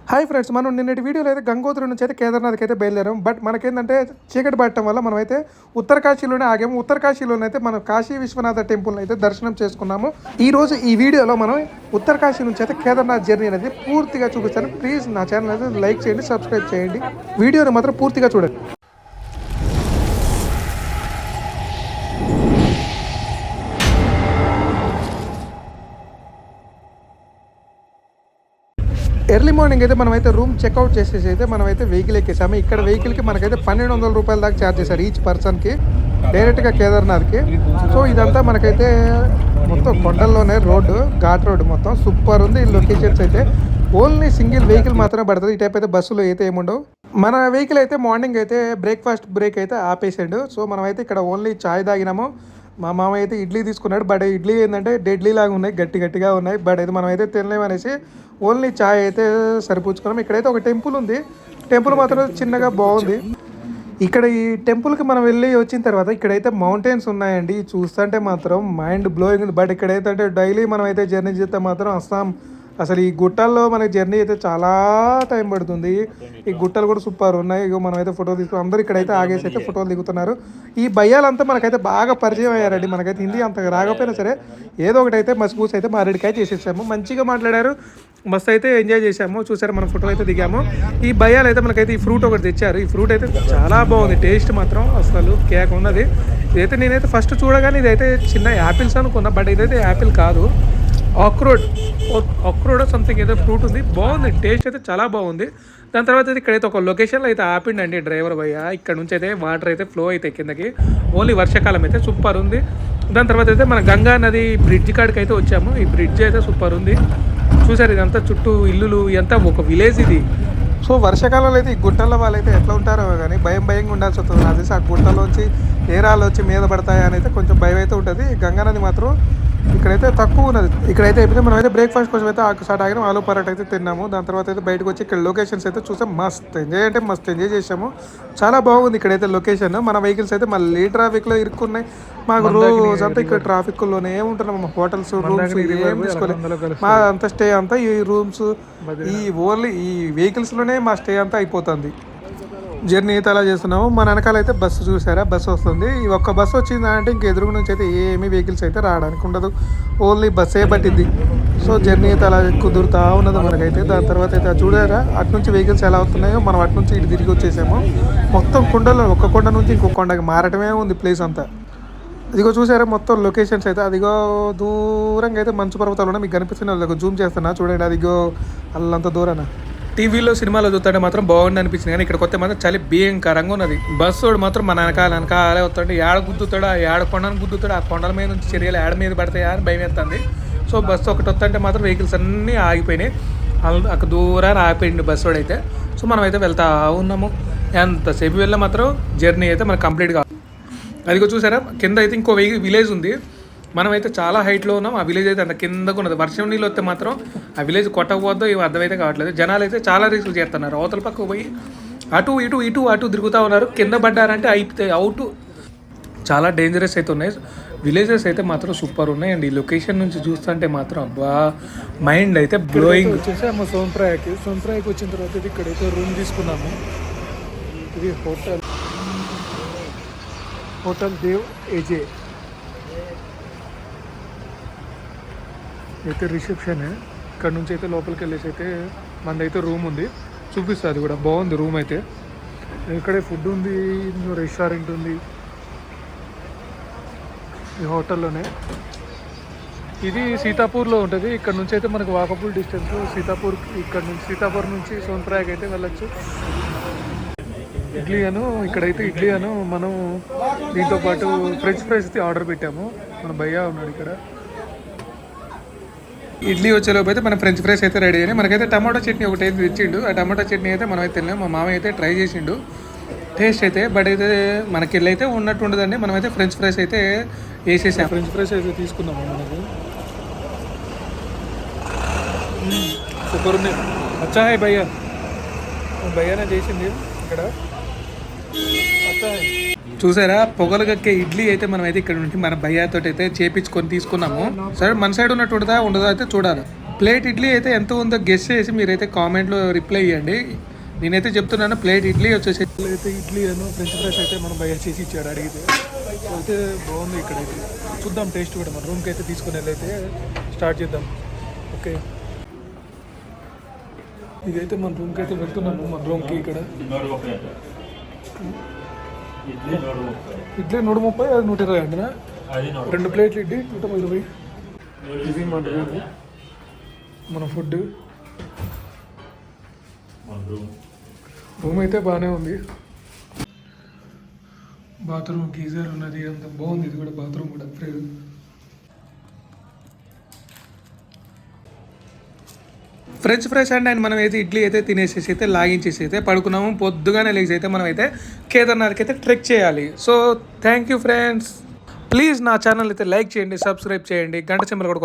Hi friends, మనం నిన్నటి వీడియోలో అయితే గంగోత్రి నుంచి అయితే కేదార్నాథ్కి అయితే బయలుదేరాం. బట్ మనకేంటంటే చీకటి పడటం వల్ల మనమైతే ఉత్తరకాశీలోనే ఆగాము. ఉత్తరకాశీలోనైతే మనం కాశీ విశ్వనాథ టెంపుల్ని అయితే దర్శనం చేసుకున్నాము. ఈ రోజు ఈ వీడియోలో మనం ఉత్తరకాశీ నుంచి అయితే కేదార్నాథ్ జర్నీ అనేది పూర్తిగా చూపిస్తాను. ప్లీజ్ నా ఛానల్ అయితే లైక్ చేయండి, సబ్స్క్రైబ్ చేయండి, వీడియోని మాత్రం పూర్తిగా చూడండి. ఎర్లీ మార్నింగ్ అయితే మనమైతే రూమ్ చెక్అవుట్ చేసేసి అయితే మనమైతే వెహికల్ ఎక్కేసాము. ఇక్కడ వెహికల్కి మనకైతే 1200 రూపాయల దాకా ఛార్జ్ చేశారు ఈచ్ పర్సన్కి, డైరెక్ట్గా కేదార్నాథ్కి. సో ఇదంతా మనకైతే మొత్తం కొండల్లోనే రోడ్డు, ఘాట్ రోడ్డు మొత్తం సూపర్ ఉంది. ఈ లొకేషన్స్ అయితే ఓన్లీ సింగిల్ వెహికల్ మాత్రమే పడుతుంది. ఈ టైప్ అయితే బస్సులు అయితే ఏముండవు. మన వెహికల్ అయితే మార్నింగ్ అయితే బ్రేక్ఫాస్ట్ బ్రేక్ అయితే ఆపేసాడు. సో మనమైతే ఇక్కడ ఓన్లీ చాయ్ తాగినాము. మా మామ అయితే ఇడ్లీ తీసుకున్నాడు. బట్ ఇడ్లీ ఏంటంటే డెడ్లీ లాగా ఉన్నాయి, గట్టిగా ఉన్నాయి. బట్ ఇది మనం అయితే తినలేమనేసి ఓన్లీ చాయ్ అయితే సరిపుచ్చుకున్నాం. ఇక్కడైతే ఒక టెంపుల్ ఉంది. టెంపుల్ మాత్రం చిన్నగా బాగుంది. ఇక్కడ ఈ టెంపుల్కి మనం వెళ్ళి వచ్చిన తర్వాత ఇక్కడైతే మౌంటైన్స్ ఉన్నాయండి. చూస్తుంటే మాత్రం మైండ్ బ్లోయింగ్ ఉంది. బట్ ఇక్కడైతే అంటే డైలీ మనం అయితే జర్నీ చేస్తే మాత్రం అసలు ఈ గుట్టల్లో మనకి జర్నీ అయితే చాలా టైం పడుతుంది. ఈ గుట్టలు కూడా సూపర్ ఉన్నాయి. ఇక మనం అయితే ఫోటో తీసుకుని అందరూ ఇక్కడైతే ఆగేసి అయితే ఫోటోలు దిగుతున్నారు. ఈ భయ్యాలంతా మనకైతే బాగా పరిచయం అయ్యారండి. మనకైతే హిందీ అంత రాకపోయినా సరే ఏదో ఒకటి అయితే మసిపూసి అయితే మారేడికాయ చేసేసాము. మంచిగా మాట్లాడారు, మస్తు అయితే ఎంజాయ్ చేసాము. చూసారు, మనం ఫోటో అయితే దిగాము. ఈ భయ్యాలు అయితే మనకైతే ఈ ఫ్రూట్ ఒకటి తెచ్చారు. ఈ ఫ్రూట్ అయితే చాలా బాగుంది, టేస్ట్ మాత్రం అసలు కేక్ ఉన్నది. ఇదైతే నేనైతే ఫస్ట్ చూడగానే ఇదైతే చిన్న యాపిల్స్ అనుకున్నా. బట్ ఇదైతే యాపిల్ కాదు, అక్రోడ్ సంథింగ్ ఏదో ఫ్రూట్ ఉంది. బాగుంది, టేస్ట్ అయితే చాలా బాగుంది. దాని తర్వాత అయితే ఇక్కడైతే ఒక లొకేషన్లో అయితే ఆపిండండి డ్రైవర్ భయ్య. ఇక్కడ నుంచి అయితే వాటర్ అయితే ఫ్లో అయితే కిందకి, ఓన్లీ వర్షాకాలం అయితే సూపర్ ఉంది. దాని తర్వాత అయితే మన గంగా నది బ్రిడ్జ్ కాడికి అయితే వచ్చాము. ఈ బ్రిడ్జ్ అయితే సూపర్ ఉంది. చూసారు, ఇదంతా చుట్టూ ఇల్లులు, ఇదంతా ఒక విలేజ్ ఇది. సో వర్షాకాలంలో అయితే ఈ గుట్టల్లో వాళ్ళైతే ఎట్లా ఉంటారో కానీ భయంగా ఉండాల్సి వస్తుంది. నాకు తెలిసి ఆ గుట్టలోంచి ఏరాలు వచ్చి మీద పడతాయని అయితే కొంచెం భయం అయితే ఉంటుంది. గంగా నది మాత్రం ఇక్కడైతే తక్కువ ఉన్నది. ఇక్కడైతే అయిపోతే మనం అయితే బ్రేక్ఫాస్ట్ కోసం అయితే ఒకసారి ఆగినాం. ఆలు పరాట అయితే తిన్నాము. దాని తర్వాత అయితే బయటకు వచ్చి ఇక్కడ లొకేషన్స్ అయితే చూసాం. మస్త్ ఎంజాయ్ చేసాము. చాలా బాగుంది ఇక్కడైతే లొకేషన్. మన వెహికల్స్ అయితే మళ్ళీ ట్రాఫిక్లో ఇరుక్కున్నాయి. మాకు రోజు అంతా ఇక్కడ ట్రాఫిక్లోనే ఉంటున్నాం. హోటల్స్, రూమ్స్ ఏం తీసుకోలేదు. మా అంతా స్టే అంతా ఈ రూమ్స్, ఈ ఓన్లీ ఈ వెహికల్స్లోనే మా స్టే అంతా అయిపోతుంది. జర్నీ అయితే అలా చేస్తున్నాము. మన వెనకాల అయితే బస్సు చూసారా, బస్సు వస్తుంది. ఈ ఒక్క బస్సు వచ్చిందంటే ఇంక ఎదురుగు నుంచి అయితే ఏమీ వెహికల్స్ అయితే రావడానికి ఉండదు, ఓన్లీ బస్సే పట్టింది. సో జర్నీ అయితే అలా కుదురుతూ ఉన్నది మనకైతే. దాని తర్వాత అయితే చూడారా అటు నుంచి వెహికల్స్ ఎలా అవుతున్నాయో, మనం అటు నుంచి ఇటు తిరిగి వచ్చేసాము. మొత్తం కొండలో ఒక కొండ నుంచి ఇంకొక కొండకి మారటమే ఉంది ప్లేస్ అంతా. అదిగో చూసారా మొత్తం లొకేషన్స్ అయితే. అదిగో దూరంగా అయితే మంచు పర్వతాలు ఉన్నాయి, మీకు కనిపిస్తున్న జూమ్ చేస్తున్నా చూడండి. అదిగో అల్లంత దూరాన. టీవీలో సినిమాలో చూస్తుంటే మాత్రం బాగుండి అనిపించింది, కానీ ఇక్కడ కొత్త మాత్రం చలి భయంకరంగా ఉన్నది. బస్సు మాత్రం మన వెనకాలే వస్తుంటే ఏడ గుద్దుతాడు, ఏడ కొండను గుద్దుతాడు, ఆ కొండల మీద నుంచి చర్యలు ఏడ మీద పడతాయా అని భయం వేస్తుంది. సో బస్సు ఒకటి వస్తుంటే మాత్రం వెహికల్స్ అన్నీ ఆగిపోయినాయి. అక్కడ దూరాన్ని ఆగిపోయింది బస్సు అయితే. సో మనం అయితే వెళ్తా ఉన్నాము. ఎంతసేపు వెళ్ళా మాత్రం జర్నీ అయితే మనకు కంప్లీట్గా. అదిగో చూసారా కింద అయితే ఇంకో విలేజ్ ఉంది. మనమైతే చాలా హైట్లో ఉన్నాం. ఆ విలేజ్ అయితే అంత కిందకు ఉన్నది. వర్షం నీళ్ళు వస్తే మాత్రం ఆ విలేజ్ కొట్టకపోద్దో ఏమో అర్థమైతే కావట్లేదు. జనాలు అయితే చాలా రీసులు చేస్తున్నారు. అవతల పక్కకు పోయి అటు తిరుగుతూ ఉన్నారు. కింద పడ్డారంటే అయిపోతాయి అవుట్. చాలా డేంజరస్ అయితే ఉన్నాయి. విలేజెస్ అయితే మాత్రం సూపర్ ఉన్నాయండి. ఈ లొకేషన్ నుంచి చూస్తుంటే మాత్రం అబ్బా మైండ్ అయితే బ్లోయింగ్. వచ్చేసాము సోన్ప్రయాగ్కి వచ్చిన తర్వాత ఇక్కడైతే రూమ్ తీసుకున్నాము. ఇది హోటల్ దేవ్ ఏజే అయితే రిసెప్షన్. ఇక్కడ నుంచి అయితే లోపలికి వెళ్ళేసి అయితే మనదైతే రూమ్ ఉంది, చూపిస్తుంది. అది కూడా బాగుంది రూమ్ అయితే. ఇక్కడే ఫుడ్ ఉంది, రెస్టారెంట్ ఉంది ఈ హోటల్లోనే. ఇది సీతాపూర్లో ఉంటుంది. ఇక్కడ నుంచి అయితే మనకు వాకబుల్ డిస్టెన్స్ సీతాపూర్ నుంచి సోన్ప్రయాగ్ అయితే వెళ్ళచ్చు. ఇక్కడైతే ఇడ్లీ మనం దీంతో పాటు ఫ్రెంచ్ ఫ్రైస్ అయితే ఆర్డర్ పెట్టాము. మన భయ్యా ఉన్నాడు ఇక్కడ. ఇడ్లీ వచ్చేలోపు అయితే మన ఫ్రెంచ్ ఫ్రైస్ అయితే రెడీ అయినాయి. మనకైతే టమాటో చట్నీ ఒకటి అయితే తెచ్చిండు. ఆ టమాటో చట్నీ అయితే మనం అయితే తినలేము. మా మామ అయితే ట్రై చేసిండు టేస్ట్ అయితే. బట్ అయితే మనకి ఇల్లు అయితే ఉన్నట్టు ఉండదండి. మనమైతే ఫ్రెంచ్ ఫ్రైస్ అయితే వేసేసాం. ఫ్రెంచ్ ఫ్రైస్ అయితే తీసుకున్నాము. మనకు సూపర్ ఉంది. అచ్చా హై భయ్యానే చేసింది ఇక్కడ. చూసారా పొగలు కక్కే ఇడ్లీ అయితే మనం అయితే ఇక్కడ నుంచి మన భయ్యాతో అయితే చేపించుకొని తీసుకున్నాము. సరే మన సైడ్ ఉన్నట్టు ఉండదా అయితే చూడాలి. ప్లేట్ ఇడ్లీ అయితే ఎంత ఉందో గెస్ చేసి మీరైతే కామెంట్లో రిప్లై ఇవ్వండి. నేనైతే చెప్తున్నాను ప్లేట్ ఇడ్లీ వచ్చేసి అయితే ఇడ్లీ ఫ్రెంచ్ ఫ్రైస్ అయితే మనం బయట చేసి ఇచ్చాడు అడిగితే. అయితే బాగుంది ఇక్కడైతే. చూద్దాం టేస్ట్ కూడా మన రూమ్కి అయితే తీసుకుని వెళ్ళైతే స్టార్ట్ చేద్దాం. ఓకే, ఇదైతే మన రూమ్కి అయితే వెళ్తున్నాము. మన రూమ్కి ఇక్కడ ఇడ్లీ 130, అది 120 అంటనా. 2 ప్లేట్లు ఇడ్లీ 120. ఇది మన రూమ్, మన ఫుడ్. రూమ్ అయితే బాగానే ఉంది. బాత్రూమ్ గీజర్ ఉన్నది, అంత బాగుంది. ఇది కూడా బాత్రూమ్ కూడా ఫ్రీ. ఫ్రెంచ్ ఫ్రైస్ అండ్ మనం అయితే ఇడ్లీ అయితే తినేసేసి అయితే లాగించేసి అయితే పడుకున్నాము. పొద్దుగానే లేచి అయితే మనం అయితే కేదార్నాథ్కి అయితే ట్రెక్ చేయాలి. So thank you friends. Please నా ఛానల్ అయితే లైక్ చేయండి, సబ్స్క్రైబ్ చేయండి, గంట సింబల్ కూడా